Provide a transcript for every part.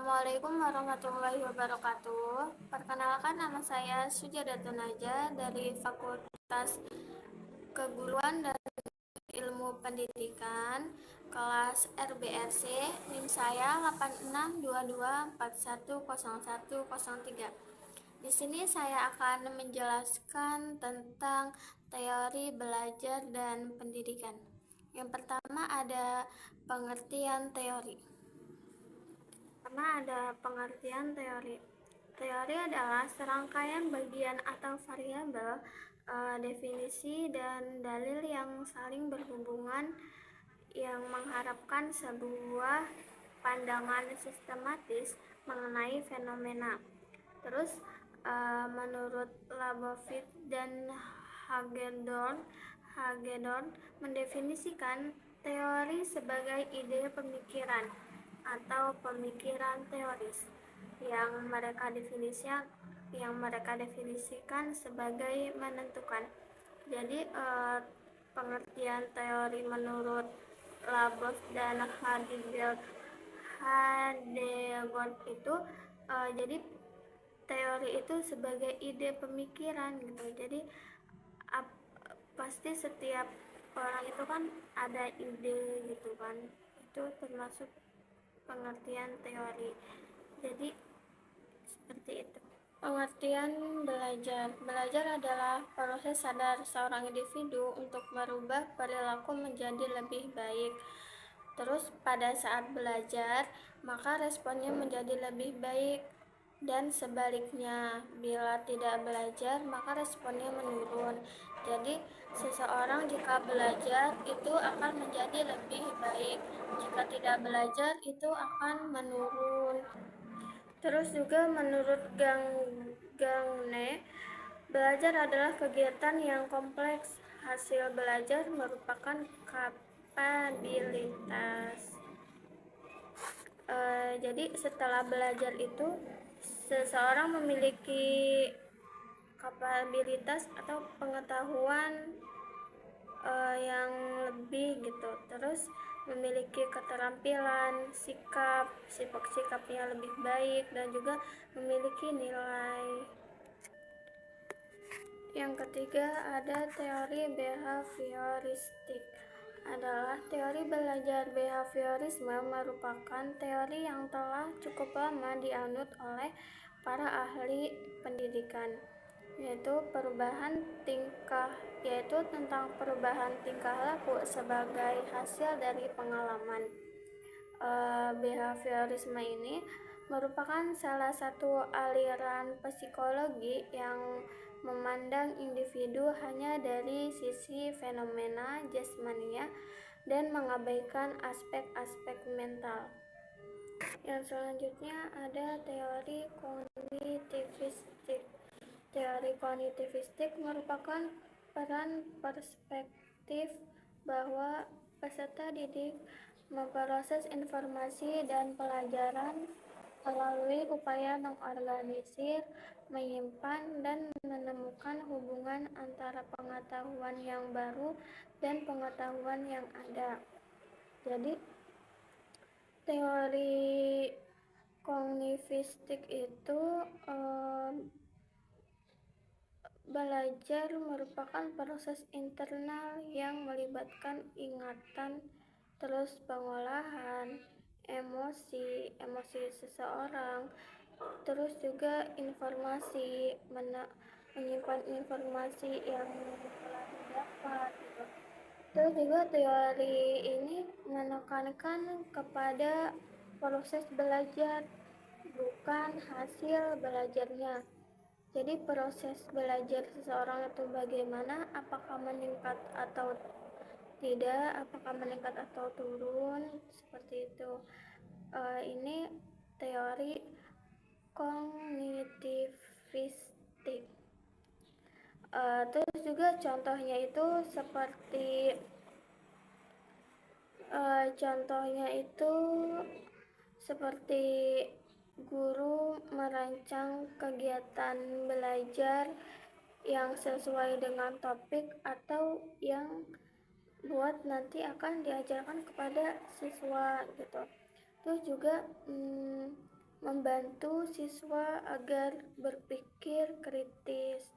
Assalamualaikum warahmatullahi wabarakatuh. Perkenalkan, nama saya Sujadatun Naja dari Fakultas Keguruan dan Ilmu Pendidikan kelas RBRC. NIM saya 8622410103. Di sini saya akan menjelaskan tentang teori belajar dan pendidikan. Yang pertama ada pengertian teori. Pertama ada pengertian teori. Teori adalah serangkaian bagian atau variabel, definisi dan dalil yang saling berhubungan yang mengharapkan sebuah pandangan sistematis mengenai fenomena. Terus menurut Labovitz dan Hagedorn mendefinisikan teori sebagai ide pemikiran atau pemikiran teoris yang mereka definisikan sebagai menentukan. Jadi pengertian teori menurut Labovitz dan Hagedorn itu jadi teori itu sebagai ide pemikiran gitu. Jadi pasti setiap orang itu kan ada ide gitu kan, itu termasuk pengertian teori. Jadi seperti itu. Pengertian belajar. Belajar adalah proses sadar seorang individu untuk merubah perilaku menjadi lebih baik. Terus pada saat belajar, maka responnya menjadi lebih baik, dan sebaliknya, bila tidak belajar, maka responnya menurun. Jadi, seseorang jika belajar itu akan menjadi lebih baik, jika tidak belajar itu akan menurun. Terus juga menurut Gagne, belajar adalah kegiatan yang kompleks. Hasil belajar merupakan kapabilitas. Jadi setelah belajar itu seseorang memiliki kapabilitas atau pengetahuan yang lebih gitu. Terus memiliki keterampilan, sikapnya lebih baik, dan juga memiliki nilai. Yang ketiga ada teori behavioristik. Adalah teori belajar. Behaviorisme merupakan teori yang telah cukup lama dianut oleh para ahli pendidikan, yaitu tentang perubahan tingkah laku sebagai hasil dari pengalaman. Behaviorisme ini merupakan salah satu aliran psikologi yang memandang individu hanya dari sisi fenomena jasmania dan mengabaikan aspek-aspek mental. Yang selanjutnya ada teori kognitivistik. Teori kognitivistik merupakan peran perspektif bahwa peserta didik memproses informasi dan pelajaran melalui upaya mengorganisir, menyimpan, dan menemukan hubungan antara pengetahuan yang baru dan pengetahuan yang ada. Jadi teori kognitivistik itu belajar merupakan proses internal yang melibatkan ingatan, terus pengolahan emosi seseorang, terus juga menyimpan informasi yang telah didapat gitu. Terus juga teori ini menekankan kepada proses belajar, bukan hasil belajarnya. Jadi proses belajar seseorang itu bagaimana, apakah meningkat atau tidak, apakah meningkat atau turun, seperti itu. Ini teori kognitivistik. Terus juga contohnya itu seperti guru merancang kegiatan belajar yang sesuai dengan topik atau yang buat nanti akan diajarkan kepada siswa gitu. Terus juga membantu siswa agar berpikir kritis.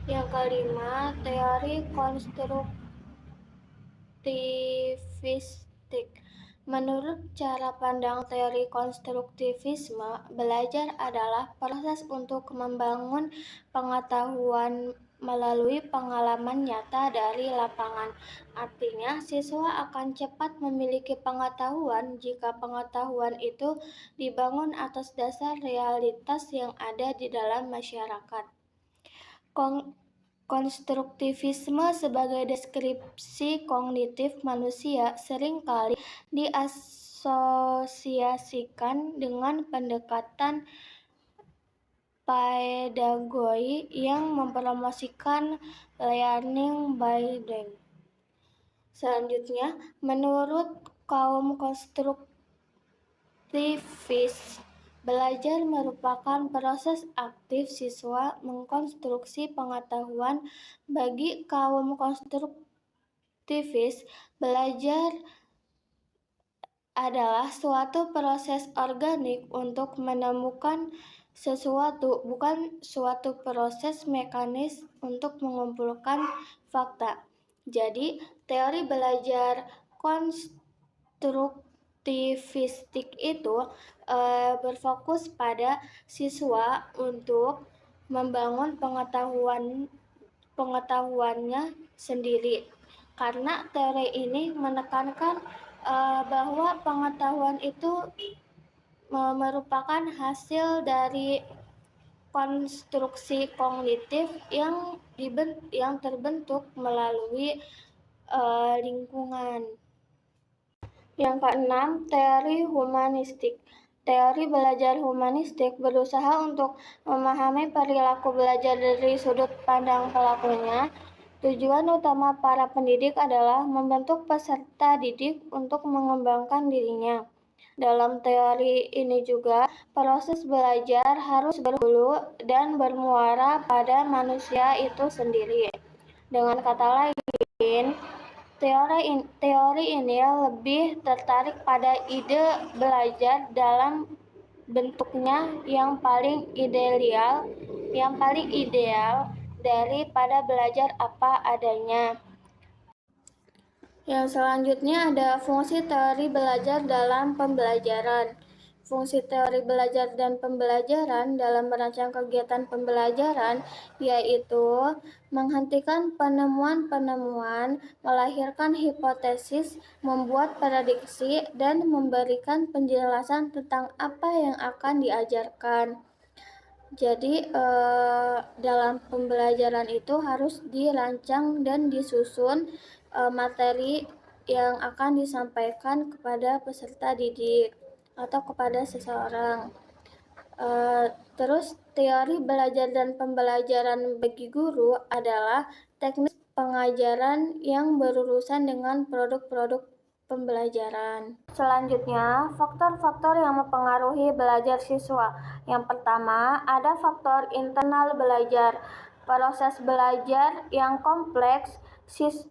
Yang kelima, teori konstruktivistik. Menurut cara pandang teori konstruktivisme, belajar adalah proses untuk membangun pengetahuan melalui pengalaman nyata dari lapangan. Artinya, siswa akan cepat memiliki pengetahuan jika pengetahuan itu dibangun atas dasar realitas yang ada di dalam masyarakat. Konstruktivisme sebagai deskripsi kognitif manusia seringkali diasosiasikan dengan pendekatan pedagogi yang mempromosikan learning by doing. Selanjutnya, menurut kaum konstruktivis, belajar merupakan proses aktif siswa mengkonstruksi pengetahuan. Bagi kaum konstruktivis, belajar adalah suatu proses organik untuk menemukan sesuatu, bukan suatu proses mekanis untuk mengumpulkan fakta. Jadi, teori belajar konstruktivistik itu berfokus pada siswa untuk membangun pengetahuannya sendiri. Karena teori ini menekankan bahwa pengetahuan itu merupakan hasil dari konstruksi kognitif yang terbentuk melalui lingkungan. Yang keenam, teori humanistik. Teori belajar humanistik berusaha untuk memahami perilaku belajar dari sudut pandang pelakunya. Tujuan utama para pendidik adalah membentuk peserta didik untuk mengembangkan dirinya. Dalam teori ini juga, proses belajar harus berhulu dan bermuara pada manusia itu sendiri. Dengan kata lain, teori ini lebih tertarik pada ide belajar dalam bentuknya yang paling ideal daripada belajar apa adanya. Yang selanjutnya ada fungsi teori belajar dalam pembelajaran. Fungsi teori belajar dan pembelajaran dalam merancang kegiatan pembelajaran yaitu menghentikan penemuan-penemuan, melahirkan hipotesis, membuat prediksi, dan memberikan penjelasan tentang apa yang akan diajarkan. Jadi dalam pembelajaran itu harus dirancang dan disusun materi yang akan disampaikan kepada peserta didik atau kepada seseorang. Terus teori belajar dan pembelajaran bagi guru adalah teknik pengajaran yang berurusan dengan produk-produk pembelajaran. Selanjutnya, faktor-faktor yang mempengaruhi belajar siswa. Yang pertama, ada faktor internal belajar. Proses belajar yang kompleks,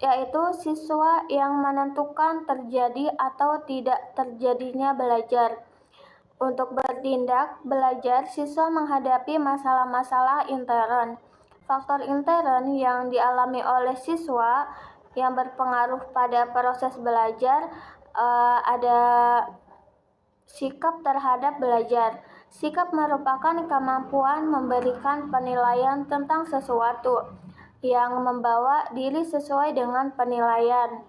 yaitu siswa yang menentukan terjadi atau tidak terjadinya belajar. Untuk bertindak belajar, siswa menghadapi masalah-masalah intern. Faktor intern yang dialami oleh siswa yang berpengaruh pada proses belajar ada sikap terhadap belajar. Sikap merupakan kemampuan memberikan penilaian tentang sesuatu yang membawa diri sesuai dengan penilaian.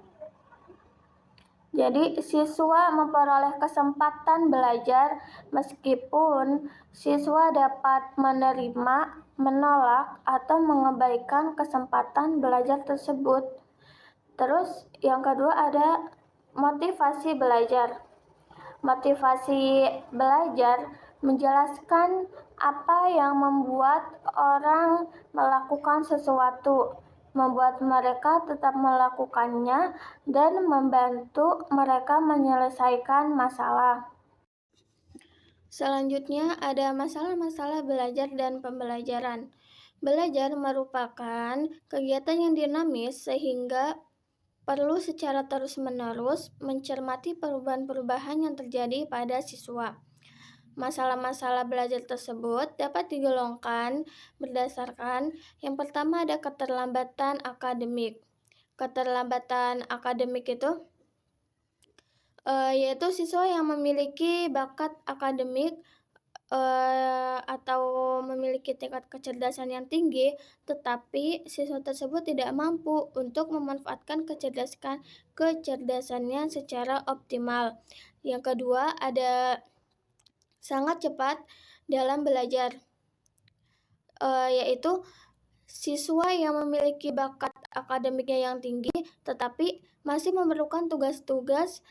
Jadi, siswa memperoleh kesempatan belajar meskipun siswa dapat menerima, menolak, atau mengabaikan kesempatan belajar tersebut. Terus, yang kedua ada motivasi belajar. Motivasi belajar menjelaskan apa yang membuat orang melakukan sesuatu, membuat mereka tetap melakukannya, dan membantu mereka menyelesaikan masalah. Selanjutnya ada masalah-masalah belajar dan pembelajaran. Belajar merupakan kegiatan yang dinamis sehingga perlu secara terus-menerus mencermati perubahan-perubahan yang terjadi pada siswa. Masalah-masalah belajar tersebut dapat digolongkan berdasarkan yang pertama ada keterlambatan akademik. Keterlambatan akademik itu yaitu siswa yang memiliki bakat akademik atau memiliki tingkat kecerdasan yang tinggi, tetapi siswa tersebut tidak mampu untuk memanfaatkan kecerdasannya secara optimal. Yang kedua, ada sangat cepat dalam belajar, yaitu siswa yang memiliki bakat akademiknya yang tinggi, tetapi masih memerlukan tugas-tugas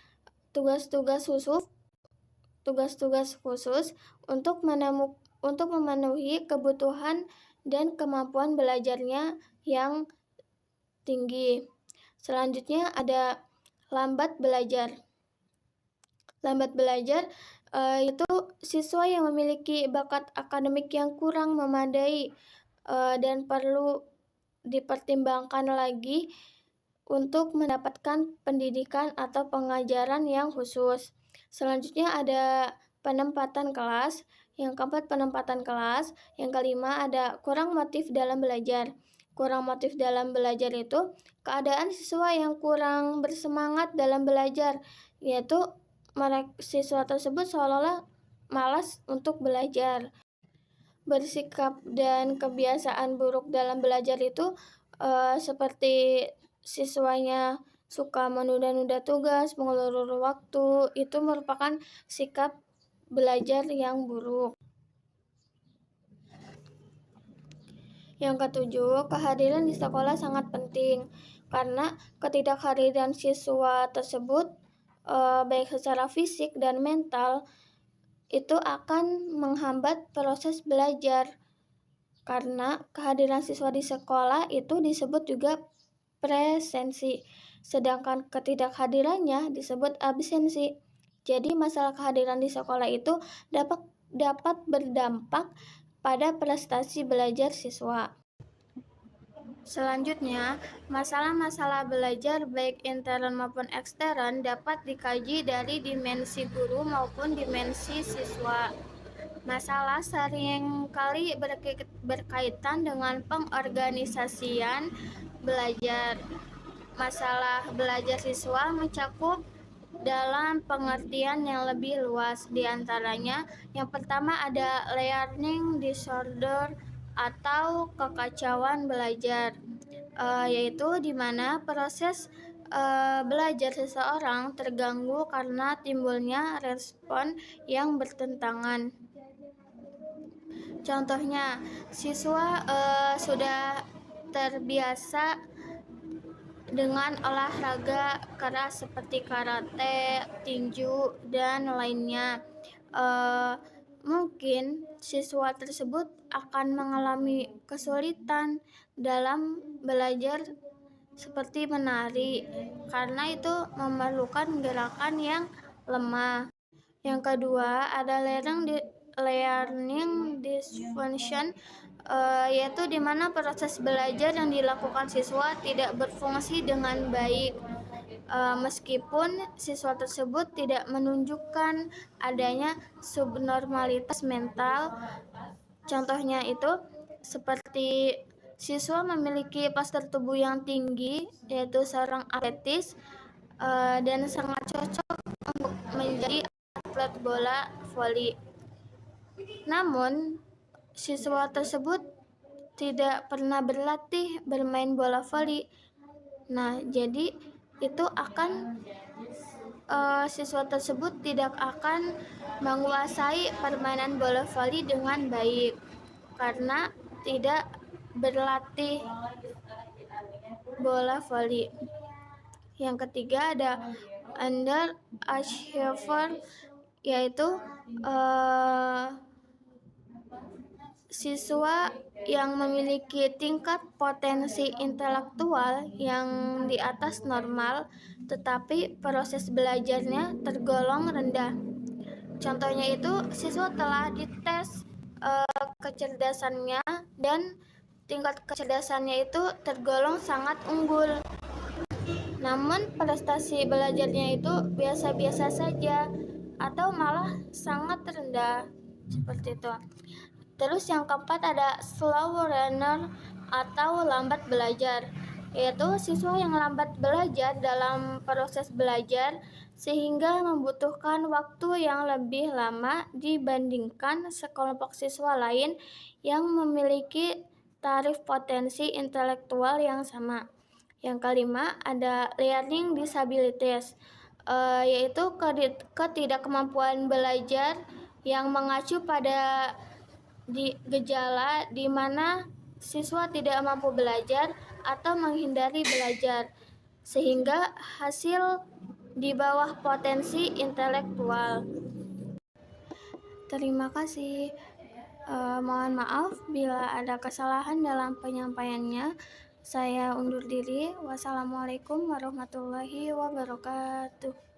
khusus untuk memenuhi kebutuhan dan kemampuan belajarnya yang tinggi. Selanjutnya ada lambat belajar. Lambat belajar itu siswa yang memiliki bakat akademik yang kurang memadai dan perlu dipertimbangkan lagi untuk mendapatkan pendidikan atau pengajaran yang khusus. Selanjutnya ada penempatan kelas. Yang keempat, penempatan kelas. Yang kelima, ada kurang motif dalam belajar. Kurang motif dalam belajar itu keadaan siswa yang kurang bersemangat dalam belajar, yaitu siswa tersebut seolah-olah malas untuk belajar. Bersikap dan kebiasaan buruk dalam belajar itu seperti siswanya suka menunda-nunda tugas, mengulur waktu, itu merupakan sikap belajar yang buruk. Yang ketujuh, kehadiran di sekolah sangat penting karena ketidakhadiran siswa tersebut baik secara fisik dan mental itu akan menghambat proses belajar. Karena kehadiran siswa di sekolah itu disebut juga presensi, sedangkan ketidakhadirannya disebut absensi. Jadi masalah kehadiran di sekolah itu dapat berdampak pada prestasi belajar siswa. Selanjutnya, masalah-masalah belajar baik intern maupun ekstern dapat dikaji dari dimensi guru maupun dimensi siswa. Masalah seringkali berkaitan dengan pengorganisasian belajar. Masalah belajar siswa mencakup dalam pengertian yang lebih luas. Di antaranya, yang pertama ada learning disorder atau kekacauan belajar, yaitu di mana proses belajar seseorang terganggu karena timbulnya respon yang bertentangan. Contohnya, siswa sudah terbiasa dengan olahraga keras seperti karate, tinju, dan lainnya. Mungkin siswa tersebut akan mengalami kesulitan dalam belajar seperti menari karena itu memerlukan gerakan yang lemah. Yang kedua, ada learning dysfunction, yaitu di mana proses belajar yang dilakukan siswa tidak berfungsi dengan baik, meskipun siswa tersebut tidak menunjukkan adanya subnormalitas mental. Contohnya itu seperti siswa memiliki postur tubuh yang tinggi, yaitu seorang atletis, dan sangat cocok untuk menjadi atlet bola voli. Namun, siswa tersebut tidak pernah berlatih bermain bola voli. Nah, jadi itu akan siswa tersebut tidak akan menguasai permainan bola voli dengan baik karena tidak berlatih bola voli. Yang ketiga ada underachiever, yaitu siswa yang memiliki tingkat potensi intelektual yang di atas normal, tetapi proses belajarnya tergolong rendah. Contohnya itu siswa telah dites kecerdasannya dan tingkat kecerdasannya itu tergolong sangat unggul. Namun prestasi belajarnya itu biasa-biasa saja atau malah sangat rendah, seperti itu. Terus yang keempat ada slow learner atau lambat belajar, yaitu siswa yang lambat belajar dalam proses belajar sehingga membutuhkan waktu yang lebih lama dibandingkan sekelompok siswa lain yang memiliki taraf potensi intelektual yang sama. Yang kelima ada learning disabilities, yaitu ketidakmampuan belajar yang mengacu pada gejala di mana siswa tidak mampu belajar atau menghindari belajar sehingga hasil di bawah potensi intelektual. Terima kasih. Mohon maaf bila ada kesalahan dalam penyampaiannya. Saya undur diri. Wassalamualaikum warahmatullahi wabarakatuh.